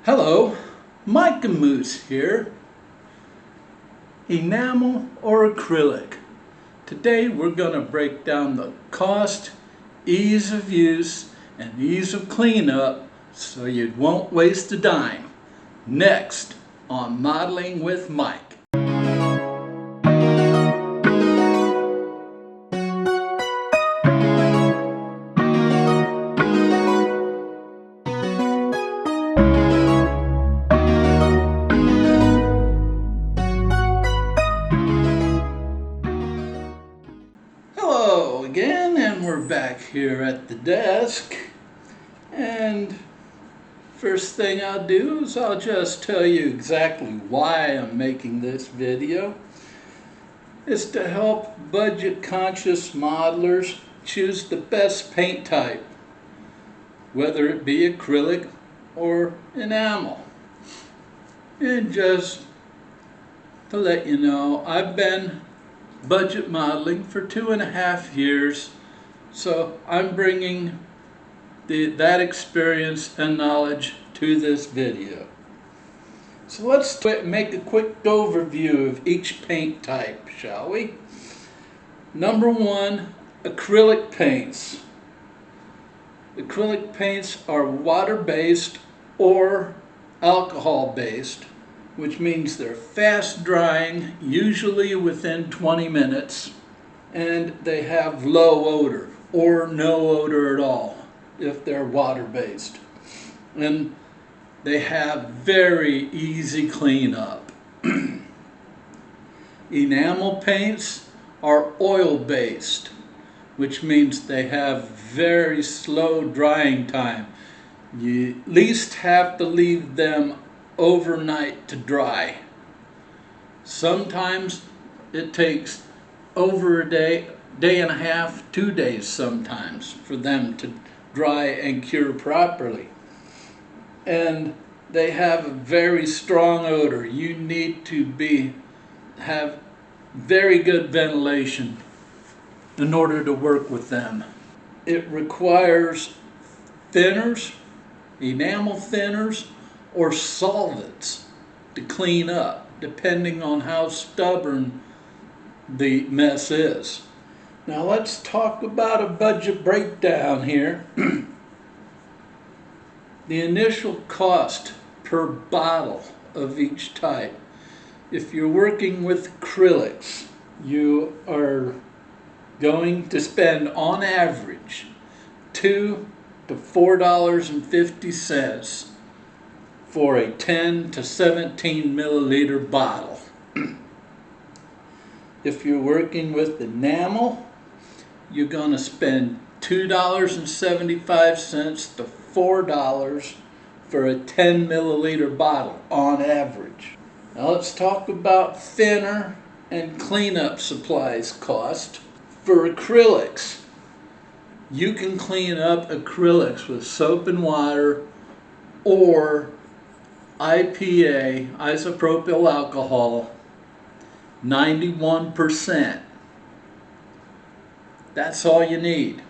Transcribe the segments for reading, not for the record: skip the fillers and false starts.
Hello, Mike and Moose here. Enamel or acrylic? Today we're going to break down the cost, ease of use, and ease of cleanup so you won't waste a dime. Next on Modeling with Mike. Hello again, and we're back here at the desk. And first thing I'll do is I'll just tell you exactly why I'm making this video. It's to help budget-conscious modelers choose the best paint type, whether it be acrylic or enamel. And just to let you know, I've been budget modeling for 2.5 years, so I'm bringing that experience and knowledge to this video. So let's make a quick overview of each paint type, shall we? Number one, acrylic paints. Acrylic paints are water-based or alcohol-based, which means they're fast drying, usually within 20 minutes, and they have low odor or no odor at all if they're water-based. And they have very easy cleanup. Enamel paints are oil-based, which means they have very slow drying time. You at least have to leave them overnight to dry. Sometimes it takes over a day and a half, 2 days sometimes for them to dry and cure properly. And they have a very strong odor. You need to have very good ventilation in order to work with them. It requires thinners, enamel thinners, or solvents to clean up, depending on how stubborn the mess is. Now let's talk about a budget breakdown here. The initial cost per bottle of each type. If you're working with acrylics, you are going to spend on average $2 to $4.50 for a 10 to 17 milliliter bottle. If you're working with enamel, you're going to spend $2.75 to $4 for a 10 milliliter bottle on average. Now let's talk about thinner and cleanup supplies cost. For acrylics, you can clean up acrylics with soap and water or IPA, isopropyl alcohol, 91%. That's all you need.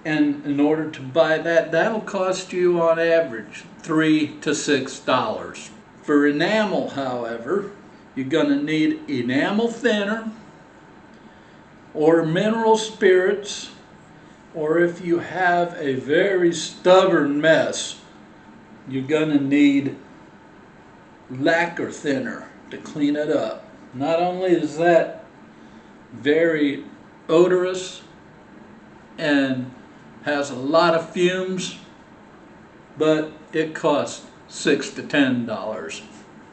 And in order to buy that, that'll cost you on average $3 to $6. For enamel, however, you're going to need enamel thinner or mineral spirits, or if you have a very stubborn mess, you're going to need lacquer thinner to clean it up. Not only is that very odorous and has a lot of fumes, but it costs $6 to $10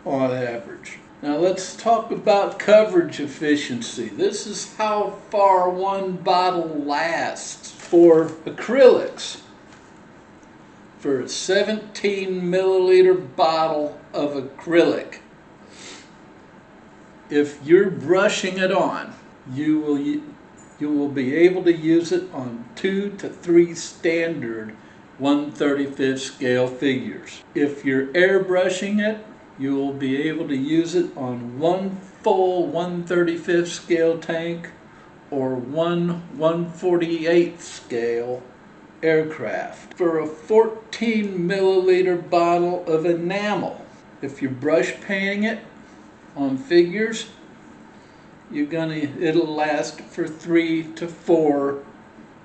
on average. Now let's talk about coverage efficiency. This is how far one bottle lasts. For acrylics, for a 17 milliliter bottle of acrylic, if you're brushing it on, you will be able to use it on 2 to 3 standard 1/35 scale figures. If you're airbrushing it, you will be able to use it on 1 full 1/35 scale tank or 1 1/48 scale aircraft. For a 14 milliliter bottle of enamel, if you're brush painting it on figures, it'll last for 3 to 4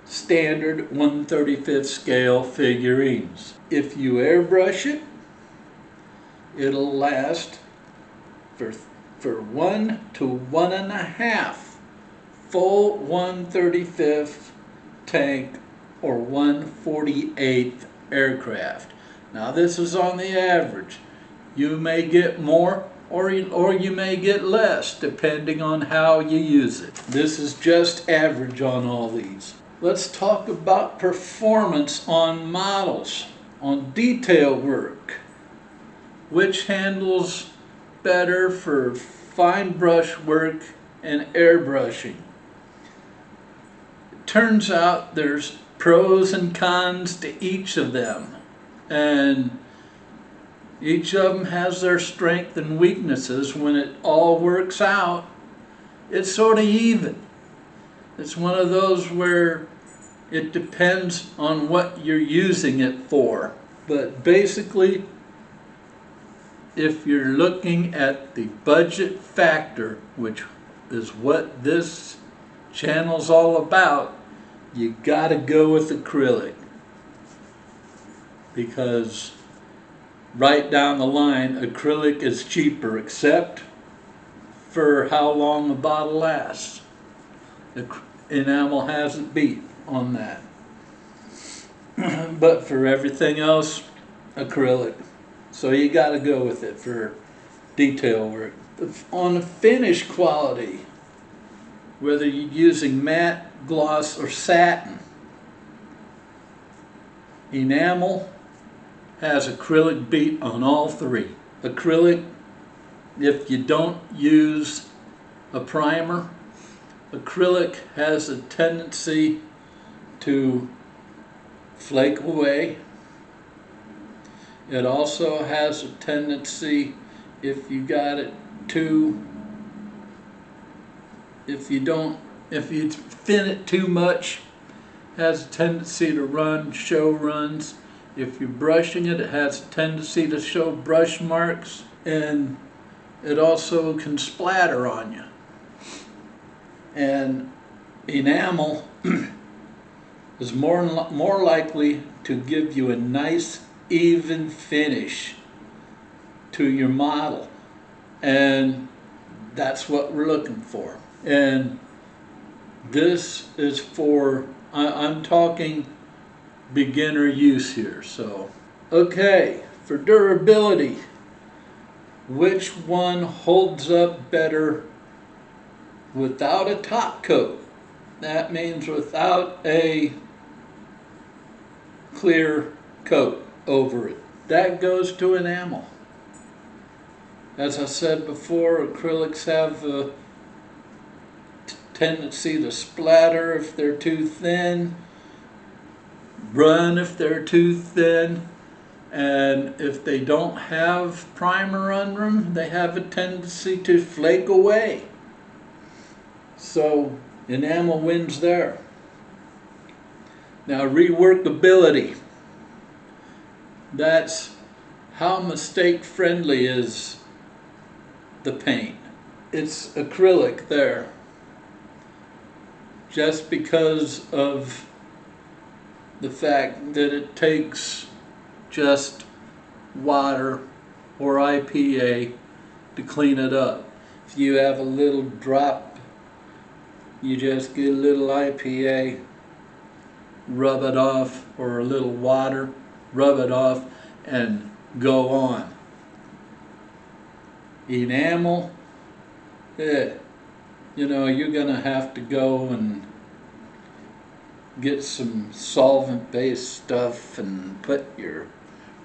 standard 1/35 scale figurines. If you airbrush it, it'll last for 1 to 1.5 full 1/35 tank or 1/48 aircraft. Now this is on the average. You may get more or you may get less depending on how you use it. This is just average on all these. Let's talk about performance on models, on detail work. Which handles better for fine brush work and airbrushing? It turns out there's pros and cons to each of them, and each of them has their strengths and weaknesses. When it all works out, it's sort of even. It's one of those where it depends on what you're using it for. But basically, if you're looking at the budget factor, which is what this channel's all about, you gotta go with acrylic. Because right down the line, acrylic is cheaper, except for how long the bottle lasts. The enamel hasn't beat on that. But for everything else, acrylic. So you got to go with it for detail work. On the finish quality, whether you're using matte, gloss, or satin, enamel has acrylic beat on all three. Acrylic, if you don't use a primer, acrylic has a tendency to flake away. It also has a tendency, if you got it if you thin it too much, has a tendency to show runs. If you're brushing it, it has a tendency to show brush marks, and it also can splatter on you. And enamel is more likely to give you a nice even finish to your model, and that's what we're looking for. And this is for, I'm talking beginner use here. So okay, for durability, which one holds up better without a top coat? That means without a clear coat over it. That goes to enamel. As I said before, acrylics have a tendency to splatter if they're too thin, run if they're too thin, and if they don't have primer on them, they have a tendency to flake away. So enamel wins there. Now, reworkability. That's how mistake friendly is the paint. It's acrylic there, just because of the fact that it takes just water or IPA to clean it up. If you have a little drop, you just get a little IPA, rub it off, or a little water, rub it off, and go on. Enamel, you know, you're gonna have to go and get some solvent-based stuff and put your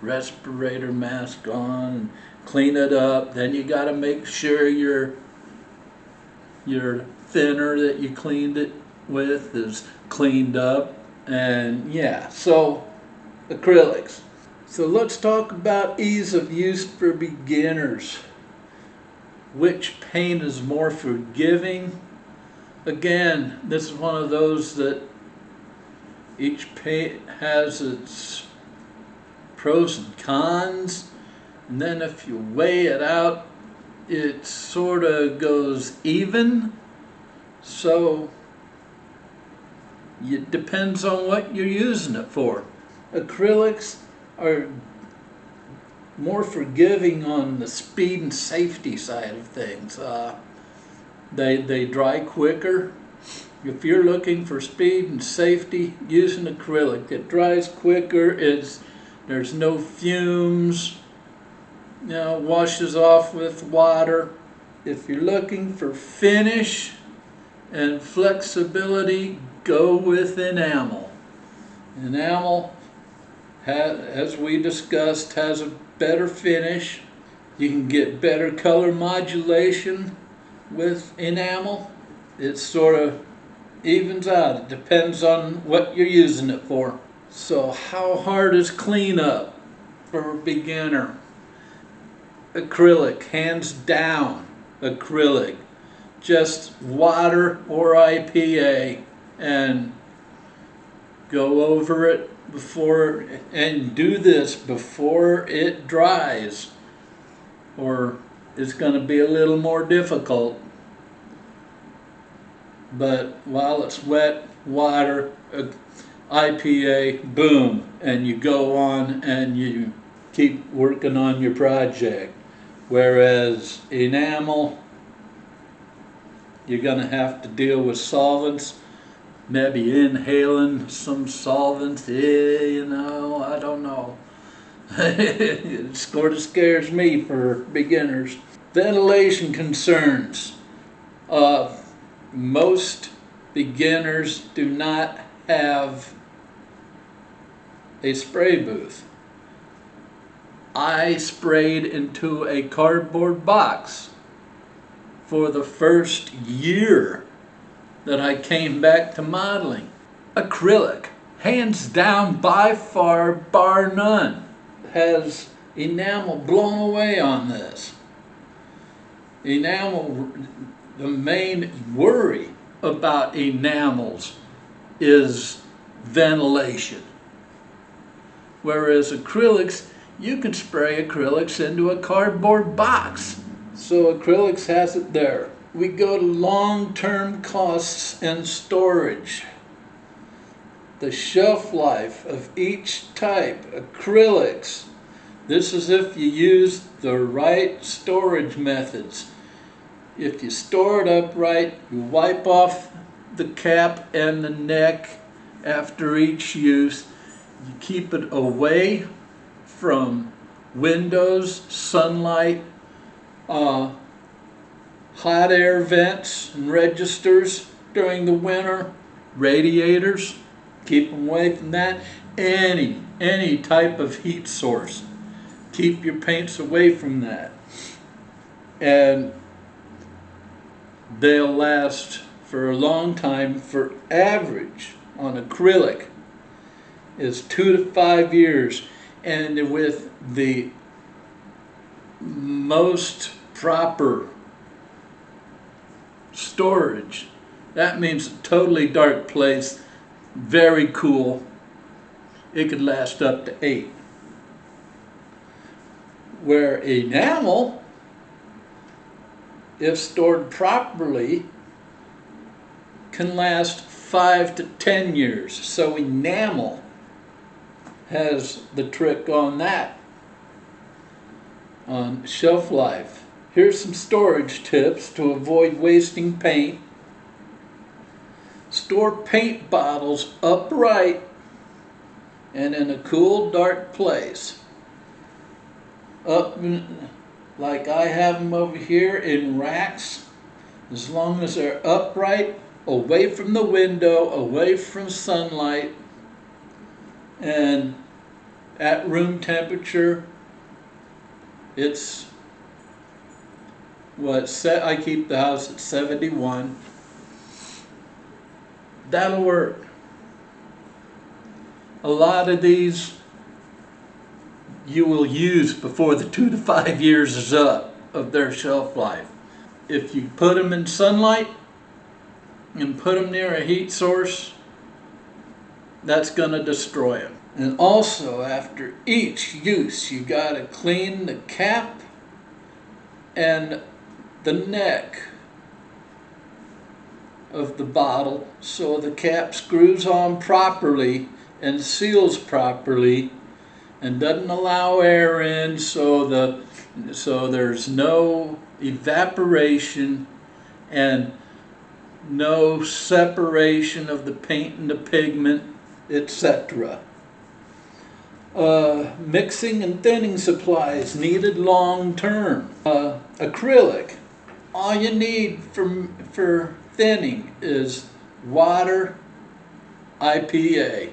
respirator mask on and clean it up. Then you got to make sure your thinner that you cleaned it with is cleaned up. And yeah, so acrylics. So let's talk about ease of use for beginners. Which paint is more forgiving? Again, this is one of those that Each paint has its pros and cons, and then if you weigh it out, it sort of goes even. So it depends on what you're using it for. Acrylics are more forgiving on the speed and safety side of things. They dry quicker. If you're looking for speed and safety, use an acrylic. It dries quicker. There's no fumes. Washes off with water. If you're looking for finish and flexibility, go with enamel. Enamel, as we discussed, has a better finish. You can get better color modulation with enamel. It sort of evens out. It depends on what you're using it for. So how hard is cleanup for a beginner? Acrylic, hands down, acrylic. Just water or IPA and go over it before, and do this before it dries, or it's going to be a little more difficult. But while it's wet, water, IPA, boom, and you go on and you keep working on your project. Whereas enamel, you're going to have to deal with solvents, maybe inhaling some solvents. I don't know. It sort of scares me for beginners. Ventilation concerns. Most beginners do not have a spray booth. I sprayed into a cardboard box for the first year that I came back to modeling. Acrylic, hands down, by far, bar none, has enamel blown away on this. Enamel, the main worry about enamels is ventilation. Whereas acrylics, you can spray acrylics into a cardboard box. So acrylics has it there. We go to long-term costs and storage. The shelf life of each type, acrylics. This is if you use the right storage methods. If you store it upright, you wipe off the cap and the neck after each use. You keep it away from windows, sunlight, hot air vents and registers during the winter, radiators, keep them away from that. Any type of heat source, keep your paints away from that. And they'll last for a long time. For average on acrylic is 2 to 5 years. And with the most proper storage, that means a totally dark place, very cool, it could last up to 8. Where enamel, if stored properly, can last 5 to 10 years. So enamel has the trick on that, on shelf life. Here's some storage tips to avoid wasting paint. Store paint bottles upright and in a cool, dark place. Like I have them over here in racks. As long as they're upright, away from the window, away from sunlight, and at room temperature. It's I keep the house at 71. That'll work. A lot of these you will use before the 2 to 5 years is up of their shelf life. If you put them in sunlight and put them near a heat source, that's going to destroy them. And also, after each use, you got to clean the cap and the neck of the bottle so the cap screws on properly and seals properly and doesn't allow air in, so there's no evaporation and no separation of the paint and the pigment, etc. Mixing and thinning supplies needed long term. Acrylic. All you need for thinning is water, IPA,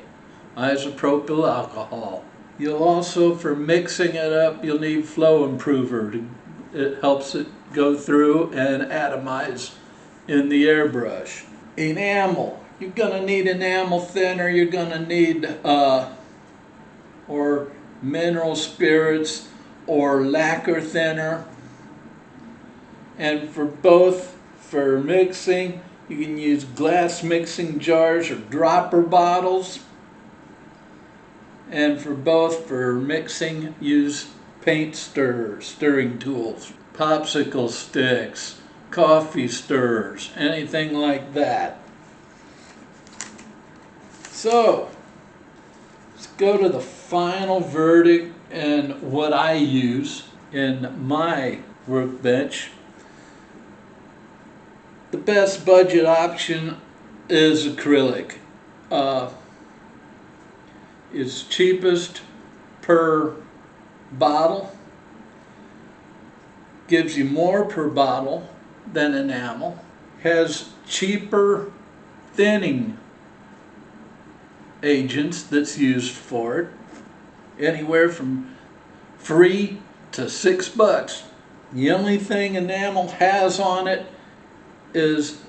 isopropyl alcohol. You'll also, for mixing it up, you'll need flow improver. It helps it go through and atomize in the airbrush. Enamel. You're going to need enamel thinner. You're going to need or mineral spirits or lacquer thinner. And for both, for mixing, you can use glass mixing jars or dropper bottles. And for both, for mixing, use paint stirring tools, popsicle sticks, coffee stirrers, anything like that. So, let's go to the final verdict and what I use in my workbench. The best budget option is acrylic. It's cheapest per bottle, gives you more per bottle than enamel, has cheaper thinning agents that's used for it, anywhere from $3 to $6. The only thing enamel has on it is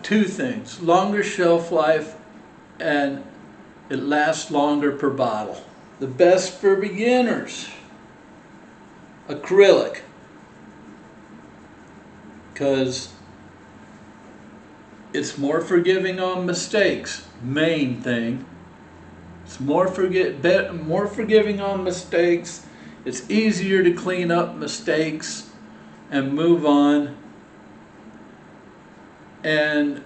two things: longer shelf life, and it lasts longer per bottle. The best for beginners, acrylic, because it's more forgiving on mistakes. Main thing, it's more forgiving on mistakes. It's easier to clean up mistakes and move on. And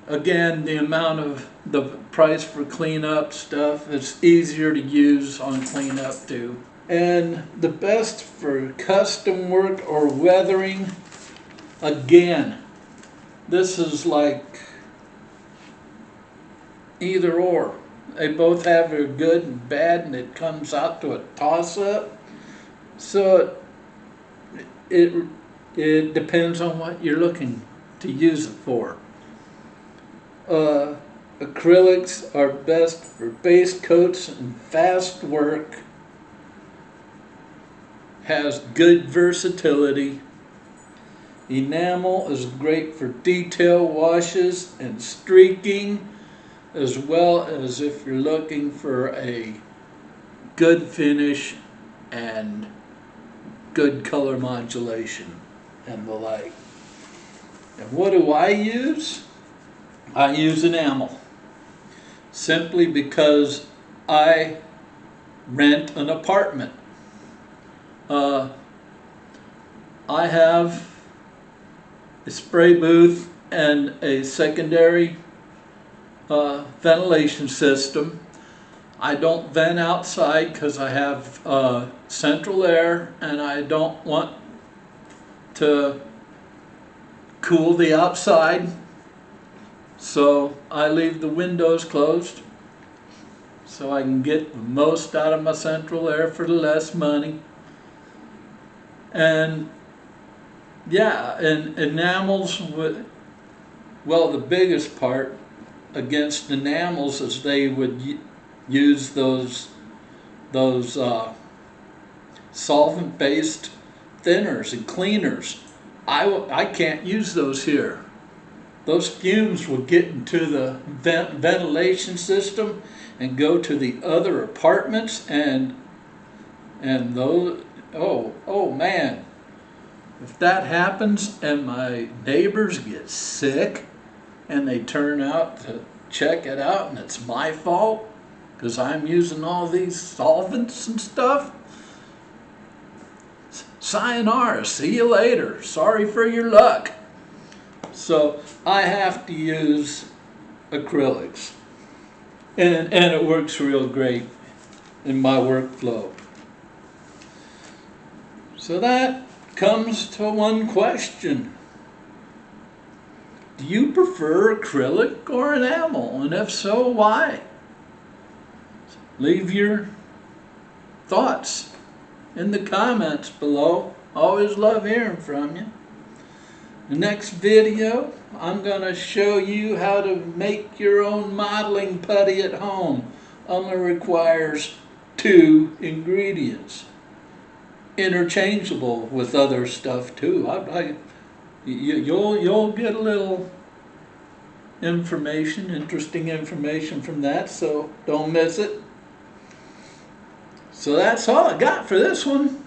again, the price for cleanup stuff is easier to use on cleanup too. And the best for custom work or weathering, again, this is like either or. They both have their good and bad, and it comes out to a toss-up. So it depends on what you're looking to use it for. Acrylics are best for base coats and fast work. Has good versatility. Enamel is great for detail washes and streaking, as well as if you're looking for a good finish and good color modulation and the like. And what do I use? I use enamel, simply because I rent an apartment. I have a spray booth and a secondary ventilation system. I don't vent outside because I have central air, and I don't want to cool the outside, so I leave the windows closed so I can get the most out of my central air for the less money. And yeah, and enamels, well, the biggest part against enamels is they would use those solvent-based thinners and cleaners. I can't use those here. Those fumes will get into the ventilation system and go to the other apartments, and those, oh man, if that happens and my neighbors get sick and they turn out to check it out and it's my fault because I'm using all these solvents and stuff, sayonara, see you later, sorry for your luck. So I have to use acrylics, and it works real great in my workflow. So that comes to one question. Do you prefer acrylic or enamel? And if so, why? Leave your thoughts in the comments below. Always love hearing from you. The next video, I'm going to show you how to make your own modeling putty at home. Only requires 2 ingredients. Interchangeable with other stuff too. You'll get a little information, interesting information from that, so don't miss it. So that's all I got for this one.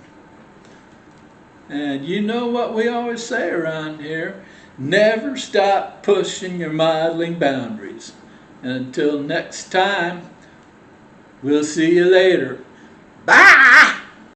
And you know what we always say around here, never stop pushing your modeling boundaries. And until next time, we'll see you later. Bye!